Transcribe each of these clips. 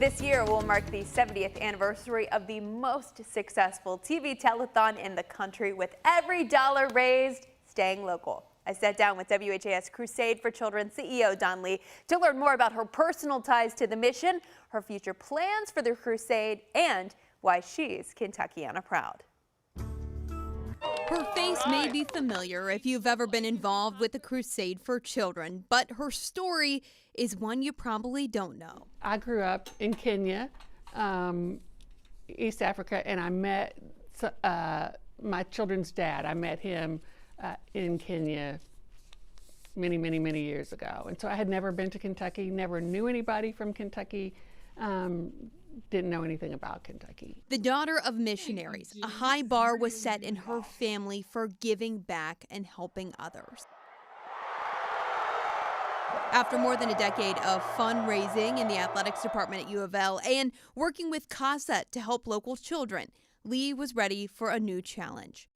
This year will mark the 70th anniversary of the most successful TV telethon in the country, with every dollar raised staying local. I sat down with WHAS Crusade for Children CEO Don Lee to learn more about her personal ties to the mission, her future plans for the Crusade, and why she's Kentuckiana proud. Her face may be familiar if you've ever been involved with the Crusade for Children, but her story is one you probably don't know. I grew up in Kenya, East Africa, and I met my children's dad. I met him in Kenya many years ago. And so I had never been to Kentucky, never knew anybody from Kentucky, didn't know anything about Kentucky. The daughter of missionaries, a high bar was set in her family for giving back and helping others. After more than a decade of fundraising in the athletics department at U of L and working with CASA to help local children, Lee was ready for a new challenge.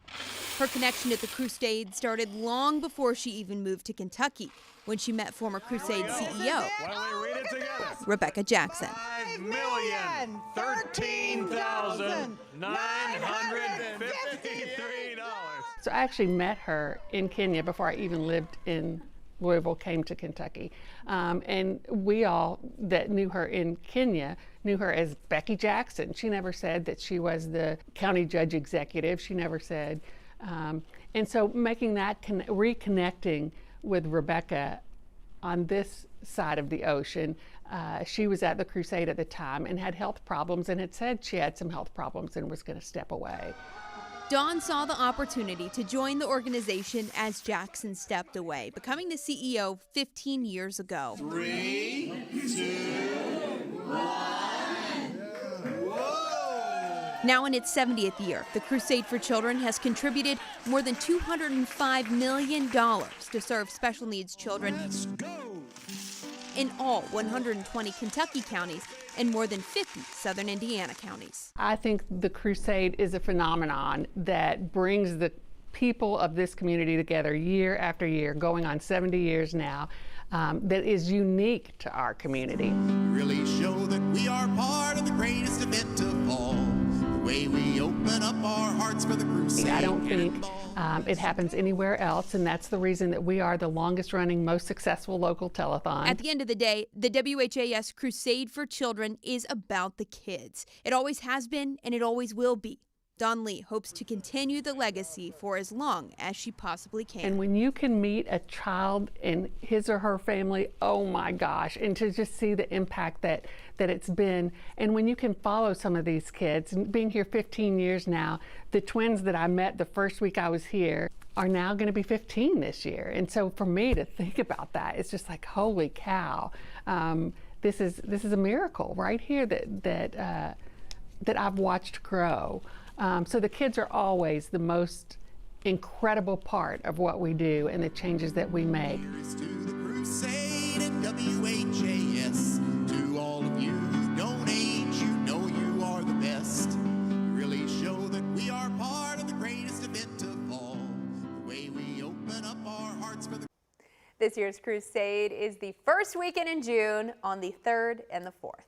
Her connection to the Crusade started long before she even moved to Kentucky, when she met former Crusade CEO Rebecca Jackson. $5,013,953. So I actually met her in Kenya before I even lived in Louisville, came to Kentucky. And we all that knew her in Kenya knew her as Becky Jackson. She never said that she was the county judge executive. She never said. And so making that, reconnecting with Rebecca on this side of the ocean, she was at the Crusade at the time and had health problems and had said she had some health problems and was going to step away. Dawn saw the opportunity to join the organization as Jackson stepped away, becoming the CEO 15 years ago. 3, 2, 1. Now in its 70th year, the Crusade for Children has contributed more than $205 million to serve special needs children in all 120 Kentucky counties and more than 50 southern Indiana counties. I think the Crusade is a phenomenon that brings the people of this community together year after year, going on 70 years now, that is unique to our community. Really show that we are part of the greatest event of all. The way we open up our hearts for the Crusade. I don't think it happens anywhere else, and that's the reason that we are the longest running, most successful local telethon. At the end of the day, the WHAS Crusade for Children is about the kids. It always has been, and it always will be. Don Lee hopes to continue the legacy for as long as she possibly can. And when you can meet a child and his or her family, oh my gosh, and to just see the impact that it's been, and when you can follow some of these kids, and being here 15 years now, the twins that I met the first week I was here are now going to be 15 this year. And so for me to think about that, it's just like, holy cow, this is a miracle right here that I've watched grow. So the kids are always the most incredible part of what we do and the changes that we make. Here's to the Crusade and WHAS. To all of you who donate, you know you are the best. You really show that we are part of the greatest event of all. The way we open up our hearts for the... This year's Crusade is the first weekend in June on the 3rd and the 4th.